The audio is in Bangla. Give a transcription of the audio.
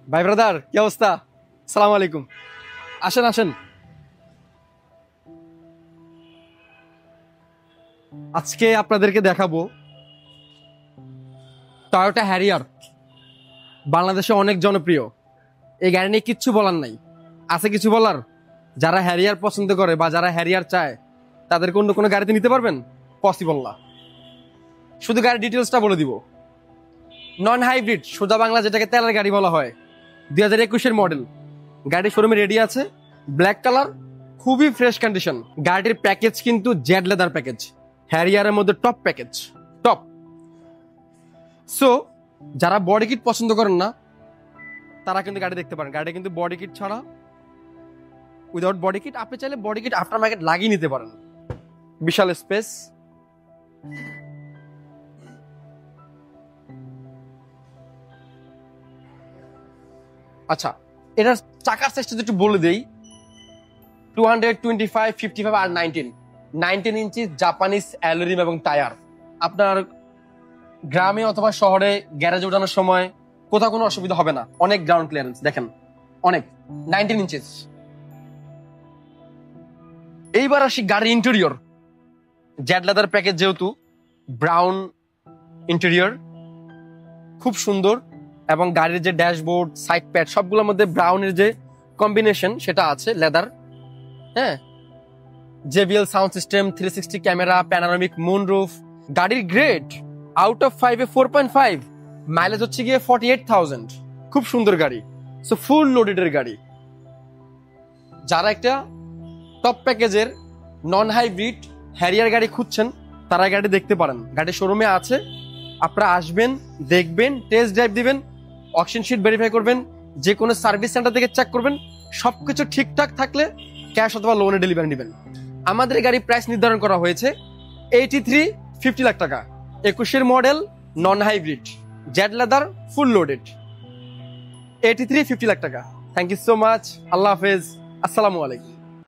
ভাই ব্রাদার, কি অবস্থা? সালাম আলাইকুম। আসেন আসেন। আজকে আপনাদেরকে দেখাবো টয়োটা হ্যারিয়ার। বাংলাদেশে অনেক জনপ্রিয়। এই গাড়ি নিয়ে কিচ্ছু বলার নাই। আছে কিছু বলার? যারা হ্যারিয়ার পছন্দ করে বা যারা হ্যারিয়ার চায় তাদেরকে অন্য কোনো গাড়িতে নিতে পারবেন? পসিবল না। শুধু গাড়ির ডিটেলসটা বলে দিব। নন হাইব্রিড, সোজা বাংলা যেটাকে তেলের গাড়ি বলা হয়, 2021-এর মডেল। গাড়ি শোরুমে রেডি আছে, ব্ল্যাক কালার, খুবই ফ্রেশ কন্ডিশন। গাড়ির প্যাকেজ কিন্তু জেড লেদার প্যাকেজ, হ্যারিয়ারের মধ্যে টপ প্যাকেজ, টপ। সো যারা বডি কিট পছন্দ করেন না তারা কিন্তু গাড়ি দেখতে পারেন। গাড়ি কিন্তু বডি কিট ছাড়া, উইদাউট বডি কিট। আপনি চাইলে বডি কিট আফটার মার্কেট লাগিয়ে নিতে পারেন। বিশাল স্পেস। আচ্ছা, এটার চাকার সাইজটা একটু বলে দেই। 225, 55 আর 19 ইঞ্চি জাপানিজ অ্যালুরিম এবং টায়ার। আপনার গ্রামে অথবা শহরে গ্যারেজে ওঠানোর সময় কোথাও কোনো অসুবিধা হবে না। অনেক গ্রাউন্ড ক্লিয়ারেন্স দেখেন, অনেক। 19 ইঞ্চিস। এইবার আসি গাড়ির ইন্টেরিয়র। জেড লেদার প্যাকেজ, যেহেতু ব্রাউন ইন্টেরিয়র, খুব সুন্দর। এবং গাড়ির যে ড্যাশবোর্ড, সাইড প্যাড, সবগুলোর মধ্যে ব্রাউনের যে কম্বিনেশন সেটা আছে, লেদার। হ্যাঁ, JBL sound system, 360 camera, panoramic moonroof. গাড়ির গ্রেড আউট অফ 5 এ 4.5। মাইলেজ হচ্ছে গিয়ে 48,000। খুব সুন্দর গাড়ি। সো ফুল লোডেড গাড়ি। যারা একটা টপ প্যাকেজের নন হাইব্রিড হ্যারিয়ার গাড়ি খুঁজছেন তারা গাড়ি দেখতে পারেন। গাড়ি শোরুমে আছে, আপনারা আসবেন, দেখবেন, টেস্ট ড্রাইভ দিবেন, অকশন শিট ভেরিফাই করবেন, যে কোনো সার্ভিস সেন্টার থেকে চেক করবেন। সবকিছু ঠিকঠাক থাকলে ক্যাশ অথবা লোনে ডেলিভারি নেবেন। আমাদের গাড়ি প্রাইস নির্ধারণ করা হয়েছে 50 লাখ টাকা। 21-এর model, non hybrid, Z leather, full loaded. 50 lakh টাকা। Thank you so much. আল্লাহ হাফেজ। আসসালামু আলাইকুম।